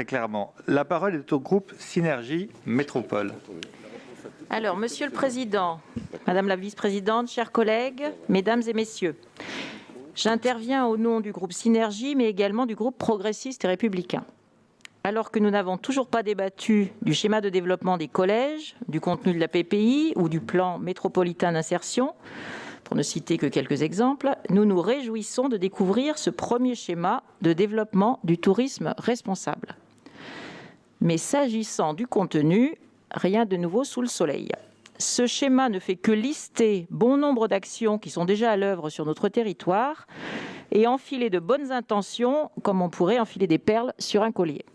Très clairement. La parole est au groupe Synergie Métropole. Alors, Monsieur le Président, Madame la Vice-présidente, chers collègues, Mesdames et Messieurs, j'interviens au nom du groupe Synergie, mais également du groupe progressiste et républicain. Alors que nous n'avons toujours pas débattu du schéma de développement des collèges, du contenu de la PPI ou du plan métropolitain d'insertion, pour ne citer que quelques exemples, nous nous réjouissons de découvrir ce premier schéma de développement du tourisme responsable. Mais s'agissant du contenu, rien de nouveau sous le soleil. Ce schéma ne fait que lister bon nombre d'actions qui sont déjà à l'œuvre sur notre territoire et enfiler de bonnes intentions comme on pourrait enfiler des perles sur un collier.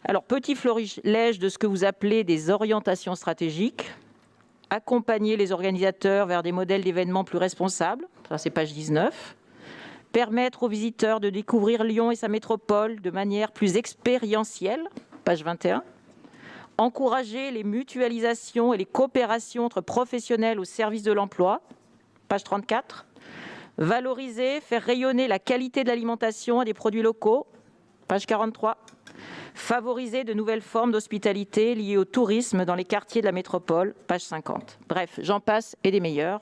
Alors, petit florilège de ce que vous appelez des orientations stratégiques, accompagner les organisateurs vers des modèles d'événements plus responsables, ça c'est page 19, permettre aux visiteurs de découvrir Lyon et sa métropole de manière plus expérientielle, page 21, encourager les mutualisations et les coopérations entre professionnels au service de l'emploi, page 34, valoriser, faire rayonner la qualité de l'alimentation et des produits locaux, page 43, favoriser de nouvelles formes d'hospitalité liées au tourisme dans les quartiers de la métropole, page 50. Bref, j'en passe et des meilleurs.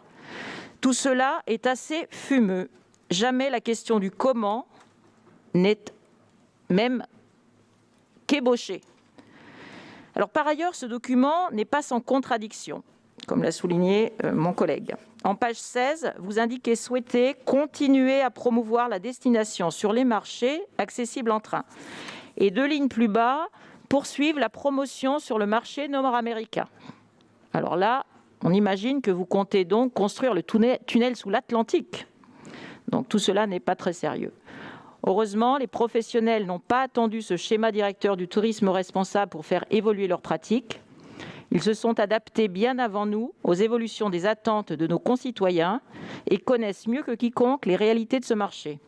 Tout cela est assez fumeux. Jamais la question du comment n'est même qu'ébauchée. Alors, par ailleurs, ce document n'est pas sans contradiction, comme l'a souligné mon collègue. En page 16, vous indiquez souhaiter continuer à promouvoir la destination sur les marchés accessibles en train. Et 2 lignes plus bas, poursuivre la promotion sur le marché nord-américain. Alors là, on imagine que vous comptez donc construire le tunnel sous l'Atlantique. Donc tout cela n'est pas très sérieux. Heureusement, les professionnels n'ont pas attendu ce schéma directeur du tourisme responsable pour faire évoluer leurs pratiques. Ils se sont adaptés bien avant nous aux évolutions des attentes de nos concitoyens et connaissent mieux que quiconque les réalités de ce marché.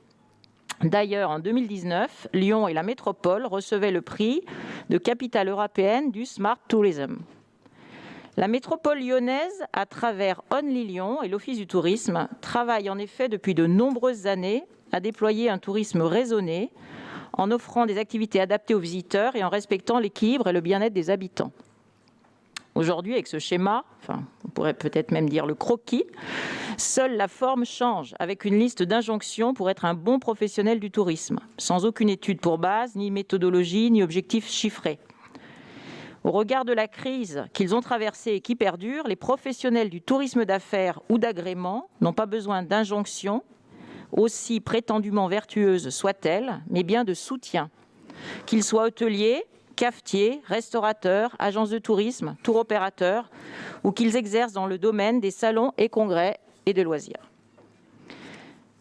D'ailleurs, en 2019, Lyon et la métropole recevaient le prix de capitale européenne du Smart Tourism. La métropole lyonnaise, à travers Only Lyon et l'Office du tourisme, travaille en effet depuis de nombreuses années à déployer un tourisme raisonné en offrant des activités adaptées aux visiteurs et en respectant l'équilibre et le bien-être des habitants. Aujourd'hui, avec ce schéma, on pourrait peut-être même dire le croquis, seule la forme change, avec une liste d'injonctions pour être un bon professionnel du tourisme, sans aucune étude pour base, ni méthodologie, ni objectif chiffré. Au regard de la crise qu'ils ont traversée et qui perdure, les professionnels du tourisme d'affaires ou d'agrément n'ont pas besoin d'injonctions, aussi prétendument vertueuses soient-elles, mais bien de soutien, qu'ils soient hôteliers, cafetiers, restaurateurs, agences de tourisme, tour opérateurs, ou qu'ils exercent dans le domaine des salons et congrès et de loisirs.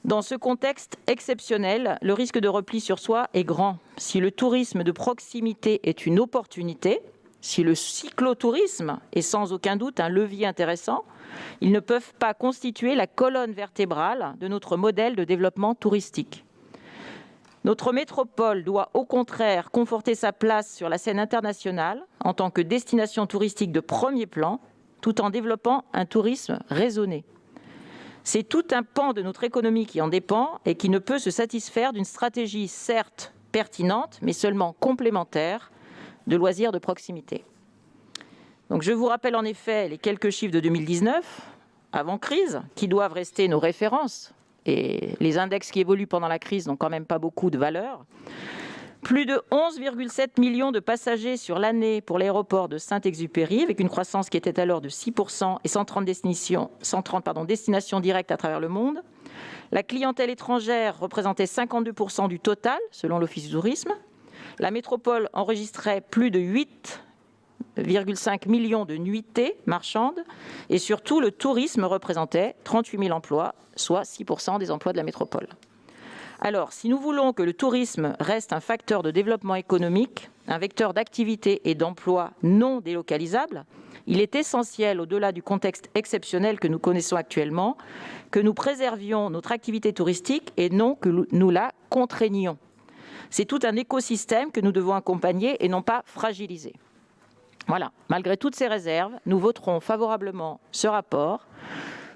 Dans ce contexte exceptionnel, le risque de repli sur soi est grand. Si le tourisme de proximité est une opportunité, si le cyclotourisme est sans aucun doute un levier intéressant, ils ne peuvent pas constituer la colonne vertébrale de notre modèle de développement touristique. Notre métropole doit au contraire conforter sa place sur la scène internationale en tant que destination touristique de premier plan, tout en développant un tourisme raisonné. C'est tout un pan de notre économie qui en dépend et qui ne peut se satisfaire d'une stratégie certes pertinente, mais seulement complémentaire de loisirs de proximité. Donc je vous rappelle en effet les quelques chiffres de 2019, avant crise, qui doivent rester nos références. Et les index qui évoluent pendant la crise n'ont quand même pas beaucoup de valeur. Plus de 11,7 millions de passagers sur l'année pour l'aéroport de Saint-Exupéry, avec une croissance qui était alors de 6% et 130 destinations directes à travers le monde. La clientèle étrangère représentait 52% du total, selon l'Office du tourisme. La métropole enregistrait plus de 8,5 millions de nuitées marchandes et surtout le tourisme représentait 38 000 emplois, soit 6% des emplois de la métropole. Alors, si nous voulons que le tourisme reste un facteur de développement économique, un vecteur d'activité et d'emploi non délocalisable, il est essentiel, au-delà du contexte exceptionnel que nous connaissons actuellement, que nous préservions notre activité touristique et non que nous la contraignions. C'est tout un écosystème que nous devons accompagner et non pas fragiliser. Voilà, malgré toutes ces réserves, nous voterons favorablement ce rapport,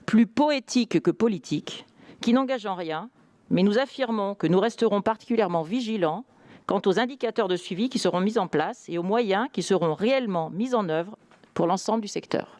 plus poétique que politique, qui n'engage en rien, mais nous affirmons que nous resterons particulièrement vigilants quant aux indicateurs de suivi qui seront mis en place et aux moyens qui seront réellement mis en œuvre pour l'ensemble du secteur.